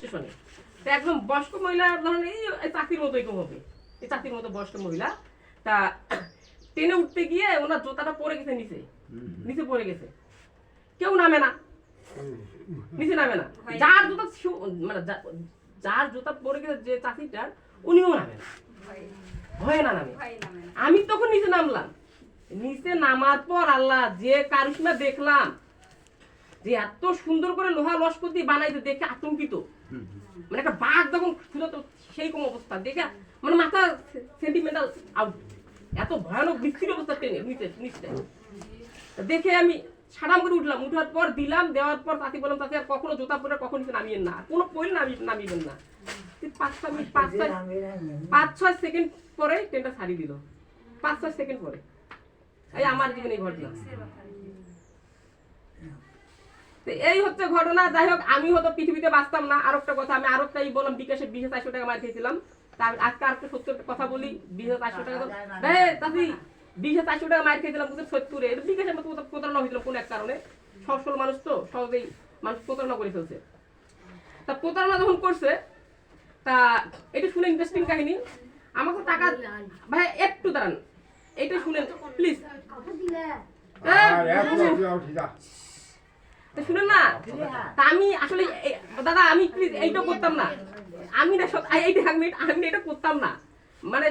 স্টেশনে। তো একদম বয়স্ক মহিলা ধরেন এই চাকরির মতো এরকম হবে, এই চাকরির মতো বয়স্ক মহিলা। তা ট্রেনে উঠতে গিয়ে ওনার জুতাটা পড়ে গেছে নিচে, নিচে পড়ে গেছে, কেউ নামে না, নিচে নামে না। যার জুতা মানে যার জুতা পড়ে গেছে যে চাকরিটার, উনিও নামে না, ভয়ে না নামে। আমি তখন নিচে নামলাম, নিচে নামার পর আল্লাহ যে কারিশমা দেখলাম, যে এত সুন্দর করে লোহা লস্কর দিয়ে বানাইতে দেখে আতঙ্কিত। মানে একটা বাঘ যখন তো সেই রকম অবস্থা দেখে মানে মাথা সেন্টিমেন্টাল আউট, এত ভয়ানক বিচ্ছিন্ন অবস্থা ট্রেনে নিচে নিচে দেখে আমি সাড়াম করে উঠলাম। উঠার পর দিলাম, দেওয়ার পর তাকে বললাম তাকে আর কখনো জুতা পরে কখনো নিচে নামিয়েন না, কোনো পরে নামিবেন না। 5-6 সেকেন্ড পরে ট্রেনটা ছাড়িয়ে দিল, 5-6 সেকেন্ড পরে। এই আমার জীবনে ঘটনা, এই হচ্ছে ঘটনা। যাই হোক, আমি হয়তো পৃথিবীতে বাঁচতাম না। আর একটা কথা, আমি আর একটাই বললাম, বিকাশে 20,400 টাকা মার খেয়েছিলাম। তার আজকে আর একটা সত্য কথা বলি, 20,400 টাকা 20,400 টাকা মার খেয়েছিলাম 70-এ। বিকাশের মতো প্রতারণা হয়েছিল কোনো এক কারণে। সচ্ছল মানুষ তো সহজেই মানুষ প্রতারণা করে ফেলছে। তা প্রতারণা যখন করছে, তা এটা শুনে ইন্টারেস্টিং কাহিনী। আমাকে টাকা ভাই একটু দাঁড়ান, এইটা শুনেন প্লিজ, শুনেন না। তা আমি আসলে দাদা আমি প্লিজ এইটা করতাম না, আমি না আমি এটা করতাম না। মানে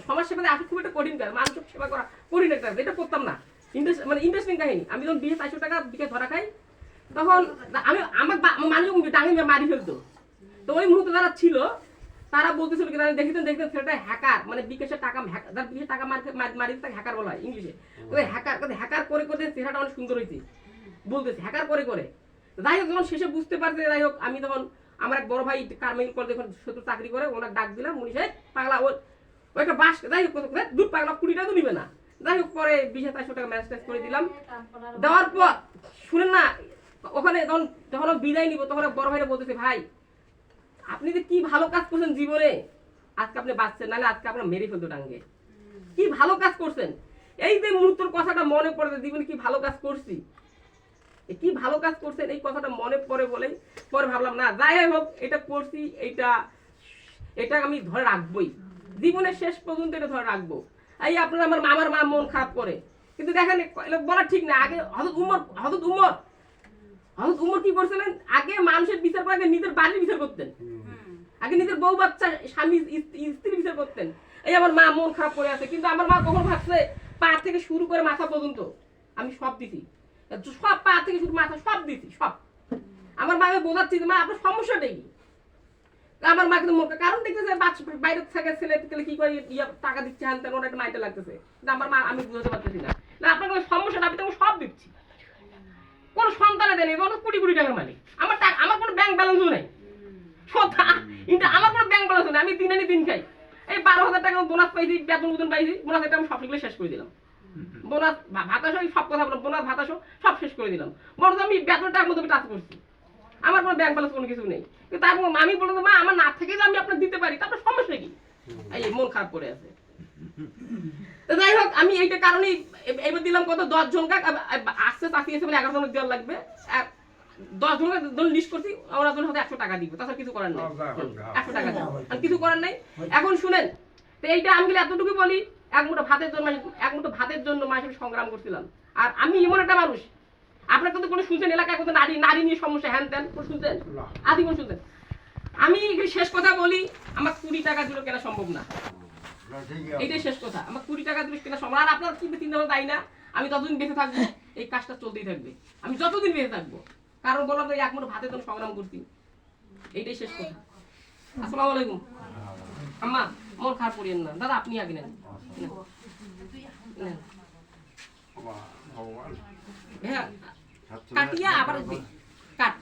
সমাজ সেবাতে আসলে খুব একটা কঠিন কাজ, মানুষের সেবা করা কঠিন একটা, এটা করতাম না। মানে ইন্টারেস্টিং কাহিনী। আমি যখন 20,400 টাকা বিকে ধরা খাই, তখন আমি আমার মানুষ ডাঙে মারি ফেলতো। তো ওই মুহূর্তে যারা ছিল তারা বলতেছিল কি, দেখতেন ছেলেটা হ্যাকার, মানে বিকাশের টাকা যার বিকাশের টাকা মারি তাকে হ্যাকার বলা হয় ইংলিশে। হ্যাকার করে করে চেহারাটা অনেক সুন্দর হয়েছে বলতেছে, হ্যাকার করে করে। যাই হোক, যখন শেষে বুঝতে পারছে, যাই হোক আমি তখন আমার এক বড় ভাই কারমাইল কলেজে যখন শত্রু চাকরি করে, ওনাকে ডাক দিলাম, উনি সাহেব পাগলা ও একটা বাস, যাই হোক দুধ পাগলা 20 টাকা তো নিবে না। যাই হোক পরে 20,400 টাকা ম্যানেজ করে দিলাম। দেওয়ার পর শুনেন না, ওখানে যখন বিদায় নিব, তখন বড় ভাইরা বলতেছে, ভাই আপনি যে কি ভালো কাজ করছেন জীবনে, আজকে আপনি বাঁচছেন, নাহলে আজকে আপনার মেরে ফেলতো ডাঙ্গে। কি ভালো কাজ করছেন, এই যে মুহূর্তের কথাটা মনে পড়ে, জীবনে কি ভালো কাজ করছি, কি ভালো কাজ করছেন, এই কথাটা মনে পড়ে বলেই পরে ভাবলাম না, যাই হোক এটা করছি, এটা আমি ধরে রাখবোই, জীবনের শেষ পর্যন্ত এটা ধরে রাখবো। এই আপনার আমার মা মন খারাপ করে, কিন্তু দেখেন বলা ঠিক না। আগে হযরত উমর কি করছিলেন, আগে মানুষের বিচার করে আগে নিজের বাড়ির বিচার করতেন, আগে নিজের বউ বাচ্চা স্বামী স্ত্রীর বিচার করতেন। এই আমার মা মন খারাপ করে আছে, কিন্তু আমার মা কখন ভাবছে পা থেকে শুরু করে মাথা পর্যন্ত আমি সব দিছি, সব পা থেকে শুরু মাথা সব দিছি সব। আমার মাকে বোঝাচ্ছি যে মা আপনার সমস্যাটা কি। আমার মা কিন্তু কারণ দেখতেছে বাইরে থেকে ছেলে কি করে টাকা দিচ্ছে, হ্যান তেন একটা মাইতে লাগতেছে, আমার মা আমি বুঝতে পারতেছি না আপনার কোনো সমস্যাটা, আমি তো সব দিচ্ছি। কোন সন্তানে দেয়নি, কোটি কোটি টাকার মালিক, আমার কোনো ব্যাংক ব্যালেন্সও নেই, আমার কোনো ব্যাংক ব্যালেন্স নেই, আমি দিন আনি দিন খাই। এই 12,000 টাকা বোনাস পাইছি, বেতন পাইছি, বোনাস এটা আমি সবগুলো শেষ করে দিলাম। বোনাস ভাতাসহ সব কথা বললাম, বোনাস ভাতাসহ সব শেষ করে দিলাম। বরঞ্চ আমি বেতনটার মধ্যে টাচ করছি, আমার কোনো ব্যাংক ব্যালেন্স কোনো কিছু নেই। কিন্তু তারপর আমি বললাম মা আমার না থেকে যে আমি আপনাকে দিতে পারি, তারপর সমস্যা কি, এই মন খারাপ করে আছে। যাই হোক, আমি এইটা কারণেই এবার দিলাম কত 10 জনকে আসছে, চাকরি এসে বলে 11 জনকে দেওয়ার লাগবে, 10 জনের লিস্ট করছি, ওরা জন্য হয়তো 100 টাকা দিব, তাছাড়া কিছু করার নেই, 100 টাকা দিব, কিছু করার নেই। এখন শুনেন, তো এইটা আমি এতটুকু বলি, এক মুঠো ভাতের জন্য মানুষের সংগ্রাম করছিলাম। আর আমি এমন একটা মানুষ, আপনার কিন্তু কোনো শুনছেন এলাকায় কোনো নারী নিয়ে সমস্যা হ্যান ত্যান শুনছেন, আদি কোন শুনছেন? আমি শেষ কথা বলি, আমার 20 টাকা দিল কেনা সম্ভব না, এইটাই শেষ কথা। আমার 20 টাকা দিলে কেনা সম্ভব। আর আপনার কি চিন্তা ভাবনা তাই না, আমি যতদিন বেঁচে থাকবো এই কাজটা চলতেই থাকবে, আমি যতদিন বেঁচে থাকবো। কারণ বললাম তো এক মুঠো ভাতের জন্য সংগ্রাম করছি, এইটাই শেষ কথা। আসসালামু আলাইকুম। আম্মা মন খারাপ করিয়েন না, দাদা আপনি আগে নেন, হ্যাঁ কাটিয়া আবার কাট।